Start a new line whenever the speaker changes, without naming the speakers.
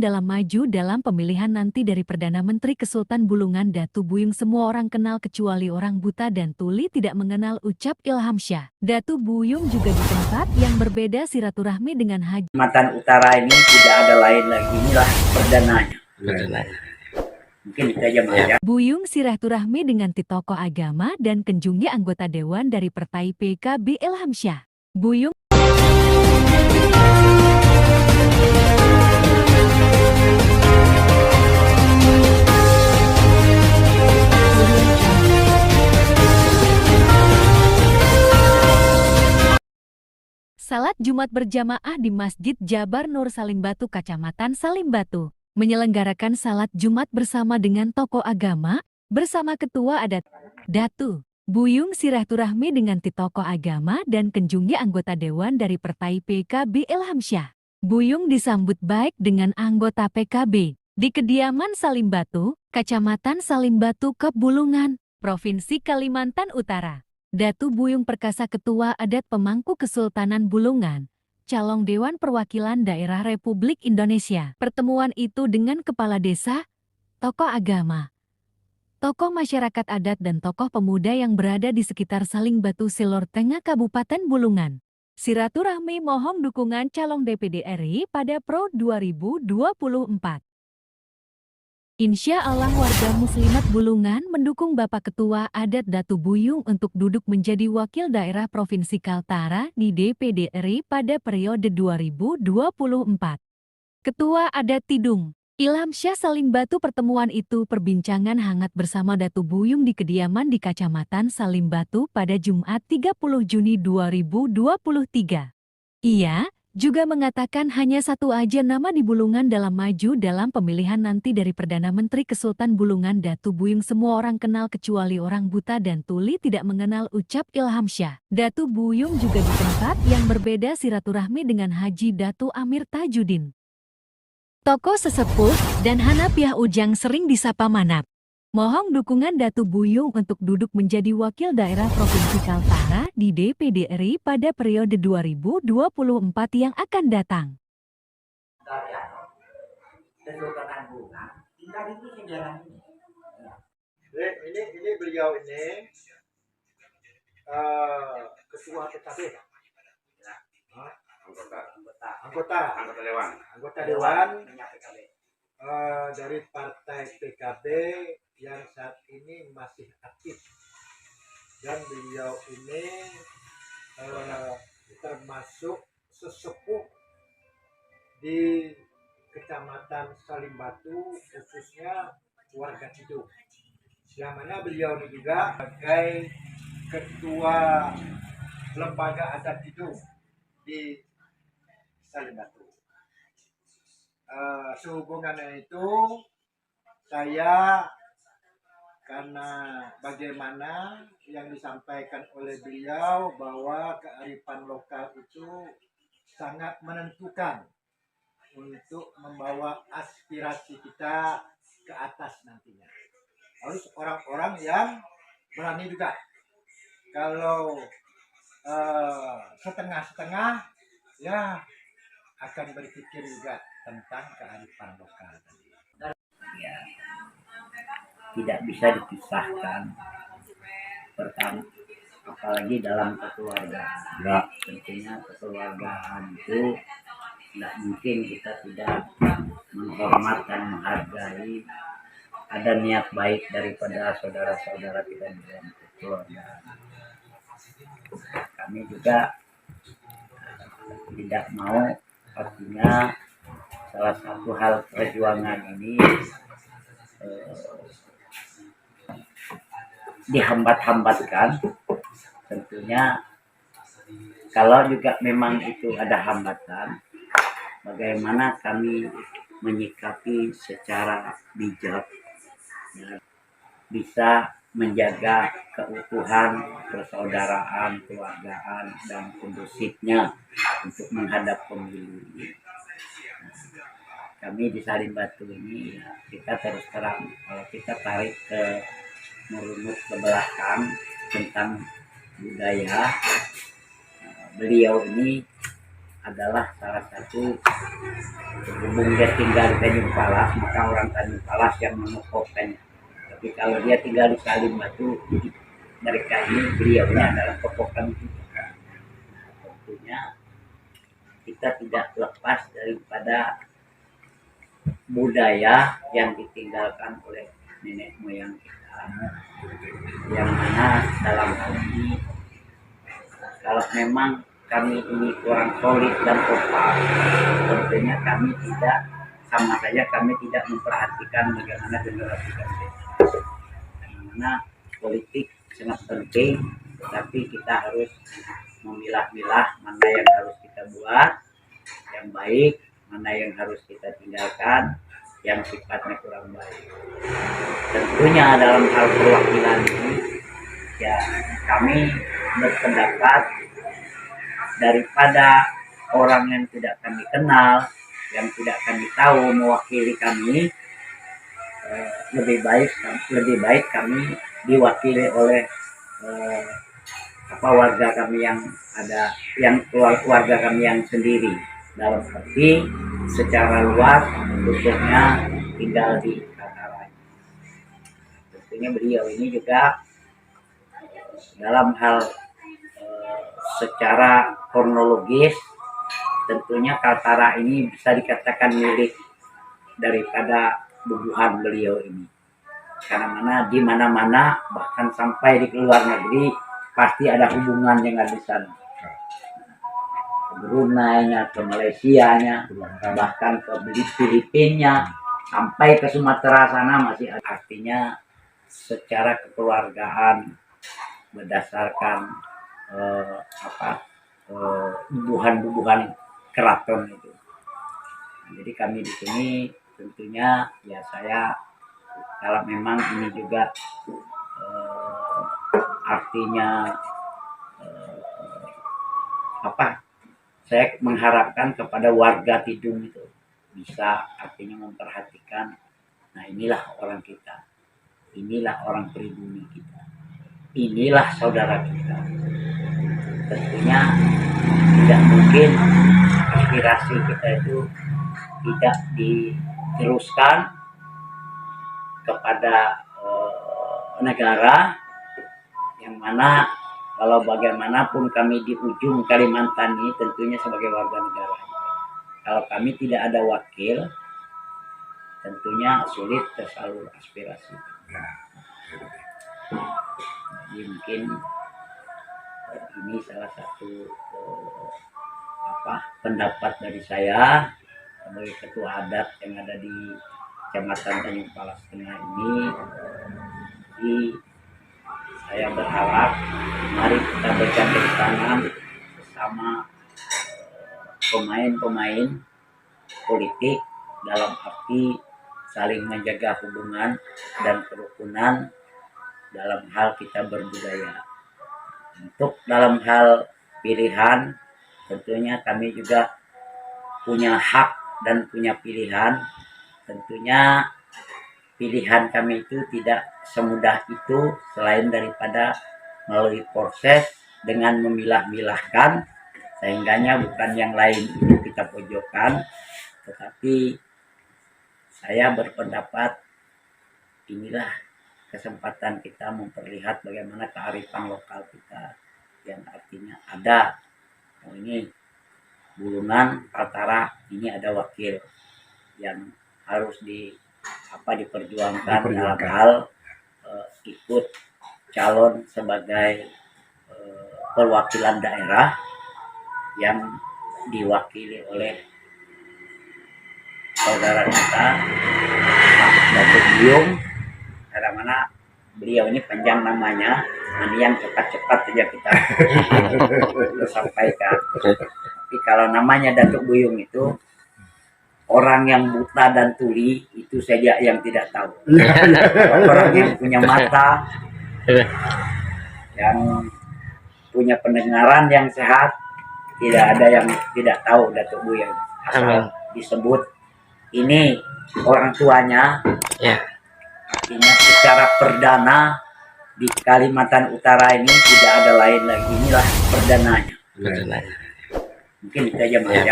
dalam maju dalam pemilihan nanti dari Perdana Menteri Kesultan Bulungan Datu Buyung semua orang kenal kecuali orang buta dan tuli tidak mengenal ucap Ilham Syah. Datu Buyung juga di tempat yang berbeda silaturahmi dengan Haji
Kalimantan Utara ini tidak ada lain lagi, inilah perdananya. Mungkin itu aja Mas ya.
Buyung silaturahmi dengan tokoh agama dan kunjungi anggota dewan dari Partai PKB Ilham Syah. Buyung Salat Jumat berjamaah di Masjid Jabar Nur Salimbatu, Kecamatan Salimbatu, menyelenggarakan salat Jumat bersama dengan tokoh agama, bersama ketua adat. Datu Buyung silaturahmi dengan tokoh agama dan kunjungi anggota dewan dari Partai PKB Ilham Syah. Buyung disambut baik dengan anggota PKB di kediaman Salimbatu, Kecamatan Salimbatu, Bulungan, Provinsi Kalimantan Utara. Datu Buyung Perkasa Ketua Adat Pemangku Kesultanan Bulungan, calon Dewan Perwakilan Daerah Republik Indonesia. Pertemuan itu dengan kepala desa, tokoh agama, tokoh masyarakat adat dan tokoh pemuda yang berada di sekitar Salimbatu Silor Tengah Kabupaten Bulungan. Silaturahmi mohon dukungan calon DPD RI pada Pro 2024. Insya Allah warga muslimat Bulungan mendukung Bapak Ketua Adat Datu Buyung untuk duduk menjadi Wakil Daerah Provinsi Kaltara di DPD RI pada periode 2024. Ketua Adat Tidung, Ilham Syah Salimbatu. Pertemuan itu perbincangan hangat bersama Datu Buyung di kediaman di Kecamatan Salimbatu pada Jumat 30 Juni 2023. Ia juga mengatakan hanya satu aja nama di Bulungan dalam maju dalam pemilihan nanti dari Perdana Menteri Kesultan Bulungan Datu Buyung semua orang kenal kecuali orang buta dan tuli tidak mengenal ucap Ilham Syah. Datu Buyung juga di tempat yang berbeda silaturahmi dengan Haji Datu Amir Tajudin, tokoh sesepuh dan Hanafiah Ujang sering disapa Manap. Mohon dukungan Datu Buyung untuk duduk menjadi Wakil Daerah Provinsi Kaltara di DPD RI pada periode 2024 yang akan datang.
Ini beliau ini ketua PKB, anggota dewan dari partai PKB yang saat ini masih aktif, dan beliau ini termasuk sesepuh di Kecamatan Salimbatu, khususnya warga Cidung, yang mana beliau ini juga sebagai ketua lembaga adat Cidung di Salimbatu. Sehubungannya itu saya, karena bagaimana yang disampaikan oleh beliau bahwa kearifan lokal itu sangat menentukan untuk membawa aspirasi kita ke atas nantinya. Harus orang-orang yang berani juga. Kalau setengah-setengah ya akan berpikir juga tentang kearifan lokal.
Ya, tidak bisa dipisahkan. Pertama, apalagi dalam kekeluargaan. Ya, tentunya kekeluargaan itu tidak mungkin kita tidak menghormat dan menghargai. Ada niat baik daripada saudara-saudara kita di dalam kekeluargaan. Kami juga tidak mau, artinya salah satu hal perjuangan ini dihambat-hambatkan. Tentunya kalau juga memang itu ada hambatan, bagaimana kami menyikapi secara bijak, ya, bisa menjaga keutuhan persaudaraan, keluargaan, dan kondusifnya untuk menghadap pemilu. Kami di Salimbatu ini, ya, kita terus terang, kalau kita tarik ke merunut ke belakang tentang budaya, beliau ini adalah salah satu, berhubung dia tinggal di Tanjung Palas, maka orang Tanjung Palas yang mengukuhkannya. Tapi kalau dia tinggal di Salim Batu, mereka ini beliaunya adalah tokoh kami. Tentunya kita tidak lepas daripada budaya yang ditinggalkan oleh nenek moyang kita, yang mana dalam hal ini kalau memang kami ini kurang solid dan total, tentunya kami tidak, sama saja kami tidak memperhatikan bagaimana generasi kami. Karena politik sangat penting, tapi kita harus memilah-milah mana yang harus kita buat yang baik, mana yang harus kita tinggalkan yang sifatnya kurang baik. Tentunya dalam hal perwakilan ini, ya kami berpendapat daripada orang yang tidak kami kenal, yang tidak kami tahu mewakili kami, lebih baik kami diwakili oleh warga kami yang ada, yang keluarga kami yang sendiri, dalam arti secara luas khususnya tinggal di Kaltara. Tentunya beliau ini juga dalam hal secara kronologis, tentunya Kaltara ini bisa dikatakan milik daripada bubuhan beliau ini. Karena mana di mana-mana, bahkan sampai di luar negeri pasti ada hubungan dengan di sana. Ke Brunei-nya, ke Malaysia-nya, bahkan ke Filipina, sampai ke Sumatera sana masih ada. Artinya secara kekeluargaan berdasarkan bubuhan-bubuhan keraton itu. Jadi kami di sini tentunya ya saya, kalau memang ini juga artinya saya mengharapkan kepada warga Tidung itu bisa artinya memperhatikan, nah inilah orang kita, inilah orang pribumi kita, inilah saudara kita. Tentunya tidak mungkin aspirasi kita itu tidak diteruskan kepada negara, yang mana kalau bagaimanapun kami di ujung Kalimantan ini tentunya sebagai warga negara, kalau kami tidak ada wakil, tentunya sulit tersalur aspirasi. Jadi mungkin ini salah satu pendapat dari saya sebagai ketua adat yang ada di Kecamatan Tanjung Palas Tengah ini. Jadi saya berharap mari kita bergandeng tangan bersama pemain-pemain politik dalam arti saling menjaga hubungan dan kerukunan dalam hal kita berbudaya. Untuk dalam hal pilihan, tentunya kami juga punya hak dan punya pilihan. Tentunya pilihan kami itu tidak semudah itu, selain daripada melalui proses dengan memilah-milahkan, sehingganya bukan yang lain itu kita pojokkan, tetapi saya berpendapat inilah kesempatan kita memperlihat bagaimana kearifan lokal kita, yang artinya ada ini Bulungan Kaltara ini ada wakil yang harus diperjuangkan dalam hal ikut calon sebagai perwakilan daerah yang diwakili oleh saudara kita Pak Datuk Buyung. Karena mana beliau ini panjang namanya, yang cepat-cepat saja kita sampaikan. Tapi kalau namanya Datuk Buyung itu, orang yang buta dan tuli itu saja yang tidak tahu. Orang yang punya mata, yang punya pendengaran yang sehat, tidak ada yang tidak tahu Datuk Buyung. Asal disebut ini orang tuanya, artinya secara perdana di Kalimantan Utara ini tidak ada lain lagi, inilah perdananya. Mungkin itu aja Mas
Ya.
ya.